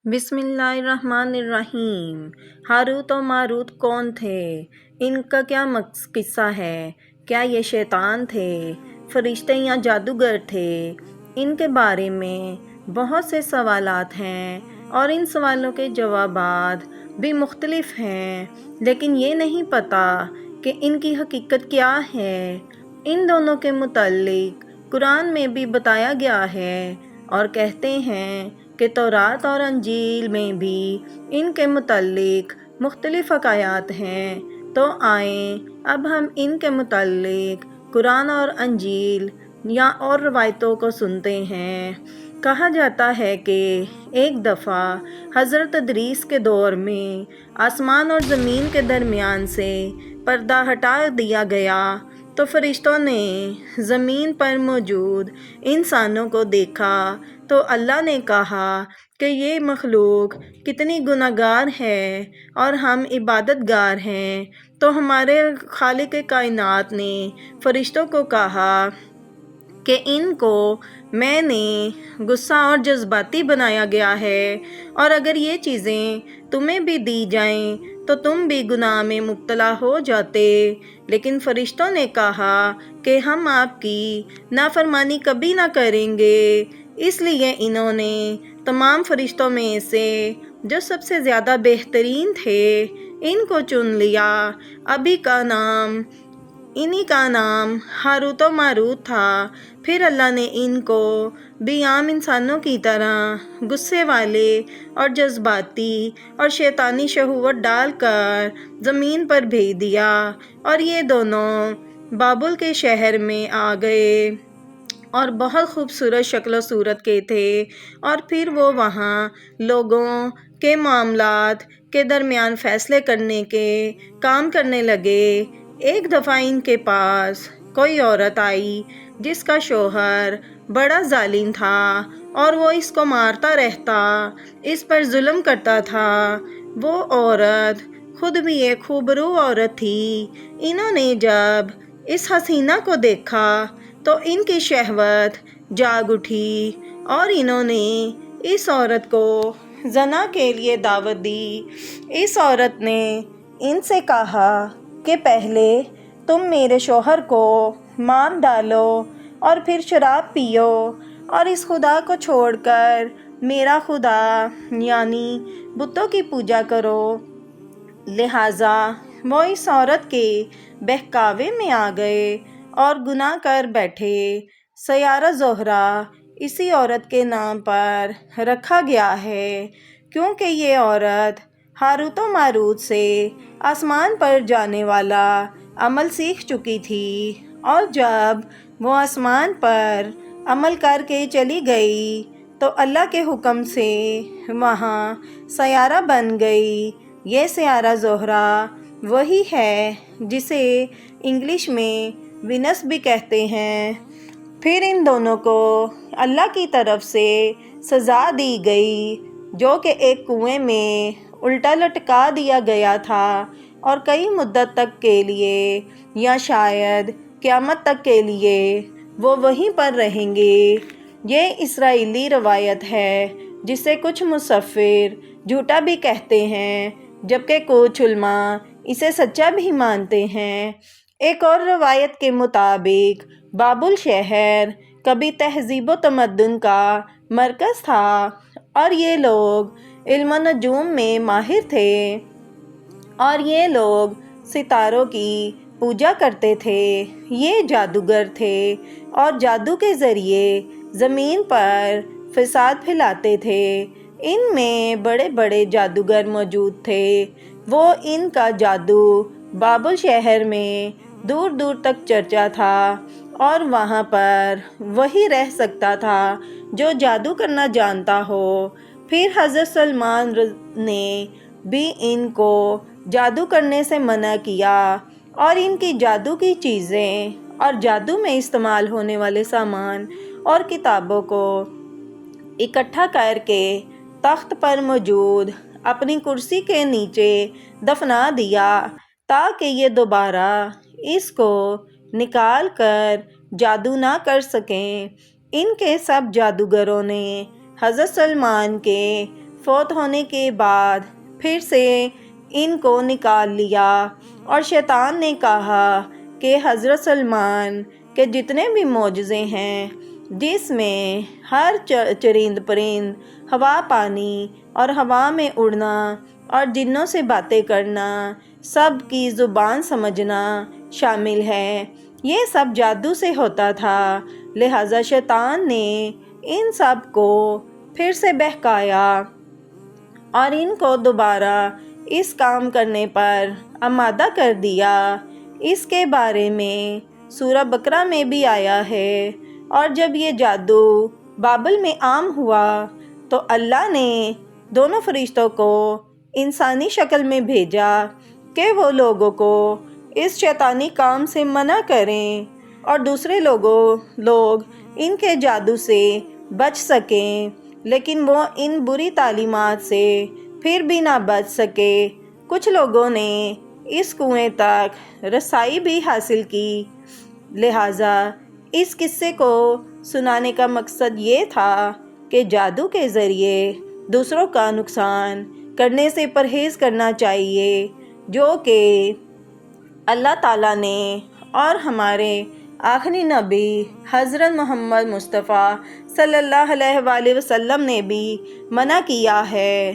بسم اللہ الرحمن الرحیم۔ ہاروت و ماروت کون تھے؟ ان کا کیا قصہ ہے؟ کیا یہ شیطان تھے، فرشتے یا جادوگر تھے؟ ان کے بارے میں بہت سے سوالات ہیں اور ان سوالوں کے جوابات بھی مختلف ہیں، لیکن یہ نہیں پتہ کہ ان کی حقیقت کیا ہے۔ ان دونوں کے متعلق قرآن میں بھی بتایا گیا ہے اور کہتے ہیں کہ تورات اور انجیل میں بھی ان کے متعلق مختلف حکایات ہیں۔ تو آئیں اب ہم ان کے متعلق قرآن اور انجیل اور روایتوں کو سنتے ہیں۔ کہا جاتا ہے کہ ایک دفعہ حضرت ادریس کے دور میں آسمان اور زمین کے درمیان سے پردہ ہٹا دیا گیا تو فرشتوں نے زمین پر موجود انسانوں کو دیکھا تو اللہ نے کہا کہ یہ مخلوق کتنی گناہگار ہے اور ہم عبادت گار ہیں۔ تو ہمارے خالق کائنات نے فرشتوں کو کہا کہ ان کو میں نے غصہ اور جذباتی بنایا گیا ہے، اور اگر یہ چیزیں تمہیں بھی دی جائیں تو تم بھی گناہ میں مبتلا ہو جاتے۔ لیکن فرشتوں نے کہا کہ ہم آپ کی نافرمانی کبھی نہ کریں گے۔ اس لیے انہوں نے تمام فرشتوں میں سے جو سب سے زیادہ بہترین تھے ان کو چن لیا۔ انہی کا نام ہاروت و ماروت تھا۔ پھر اللہ نے ان کو بھی عام انسانوں کی طرح غصے والے اور جذباتی اور شیطانی شہوت ڈال کر زمین پر بھیج دیا، اور یہ دونوں بابل کے شہر میں آ گئے اور بہت خوبصورت شکل و صورت کے تھے، اور پھر وہ وہاں لوگوں کے معاملات کے درمیان فیصلے کرنے کے کام کرنے لگے۔ ایک دفعہ ان کے پاس کوئی عورت آئی جس کا شوہر بڑا ظالم تھا اور وہ اس کو مارتا رہتا، اس پر ظلم کرتا تھا۔ وہ عورت خود بھی ایک خوبرو عورت تھی۔ انہوں نے جب اس حسینہ کو دیکھا تو ان کی شہوت جاگ اٹھی اور انہوں نے اس عورت کو زنا کے لیے دعوت دی۔ اس عورت نے ان سے کہا کہ پہلے تم میرے شوہر کو مار ڈالو اور پھر شراب پیو اور اس خدا کو چھوڑ کر میرا خدا یعنی بتوں کی پوجا کرو۔ لہٰذا وہ اس عورت کے بہکاوے میں آ گئے اور گناہ کر بیٹھے۔ سیارہ زہرہ اسی عورت کے نام پر رکھا گیا ہے کیونکہ یہ عورت ہاروت و ماروت سے آسمان پر جانے والا عمل سیکھ چکی تھی، اور جب وہ آسمان پر عمل کر کے چلی گئی تو اللہ کے حکم سے وہاں سیارہ بن گئی۔ یہ سیارہ زہرہ وہی ہے جسے انگلش میں وینس بھی کہتے ہیں۔ پھر ان دونوں کو اللہ کی طرف سے سزا دی گئی جو کہ ایک کنویں میں الٹا لٹکا دیا گیا تھا، اور کئی مدت تک کے لیے یا شاید قیامت تک کے لیے وہ وہیں پر رہیں گے۔ یہ اسرائیلی روایت ہے جسے کچھ مفسر جھوٹا بھی کہتے ہیں جبکہ کچھ علماء اسے سچا بھی مانتے ہیں۔ ایک اور روایت کے مطابق بابل شہر کبھی تہذیب و تمدن کا مرکز تھا اور یہ لوگ علم و نجوم میں ماہر تھے، اور یہ لوگ ستاروں کی پوجا کرتے تھے۔ یہ جادوگر تھے اور جادو کے ذریعے زمین پر فساد پھیلاتے تھے۔ ان میں بڑے بڑے جادوگر موجود تھے۔ وہ ان کا جادو بابل شہر میں دور دور تک چرچا تھا، اور وہاں پر وہی رہ سکتا تھا جو جادو کرنا جانتا ہو۔ پھر حضرت سلیمان نے بھی ان کو جادو کرنے سے منع کیا، اور ان کی جادو کی چیزیں اور جادو میں استعمال ہونے والے سامان اور کتابوں کو اکٹھا کر کے تخت پر موجود اپنی کرسی کے نیچے دفنا دیا تاکہ یہ دوبارہ اس کو نکال کر جادو نہ کر سکیں۔ ان کے سب جادوگروں نے حضرت سلیمان کے فوت ہونے کے بعد پھر سے ان کو نکال لیا، اور شیطان نے کہا کہ حضرت سلمان کے جتنے بھی معجزے ہیں، جس میں ہر چرند پرند، ہوا پانی اور ہوا میں اڑنا اور جنوں سے باتیں کرنا، سب کی زبان سمجھنا شامل ہے، یہ سب جادو سے ہوتا تھا۔ لہٰذا شیطان نے ان سب کو پھر سے بہکایا اور ان کو دوبارہ اس کام کرنے پر آمادہ کر دیا۔ اس کے بارے میں سورہ بقرہ میں بھی آیا ہے۔ اور جب یہ جادو بابل میں عام ہوا تو اللہ نے دونوں فرشتوں کو انسانی شکل میں بھیجا کہ وہ لوگوں کو اس شیطانی کام سے منع کریں اور دوسرے لوگ ان کے جادو سے بچ سکیں، لیکن وہ ان بری تعلیمات سے پھر بھی نہ بچ سکے۔ کچھ لوگوں نے اس کنویں تک رسائی بھی حاصل کی۔ لہٰذا اس قصے کو سنانے کا مقصد یہ تھا کہ جادو کے ذریعے دوسروں کا نقصان کرنے سے پرہیز کرنا چاہیے، جو کہ اللہ تعالیٰ نے اور ہمارے آخری نبی حضرت محمد مصطفیٰ صلی اللہ علیہ وآلہ وسلم نے بھی منع کیا ہے۔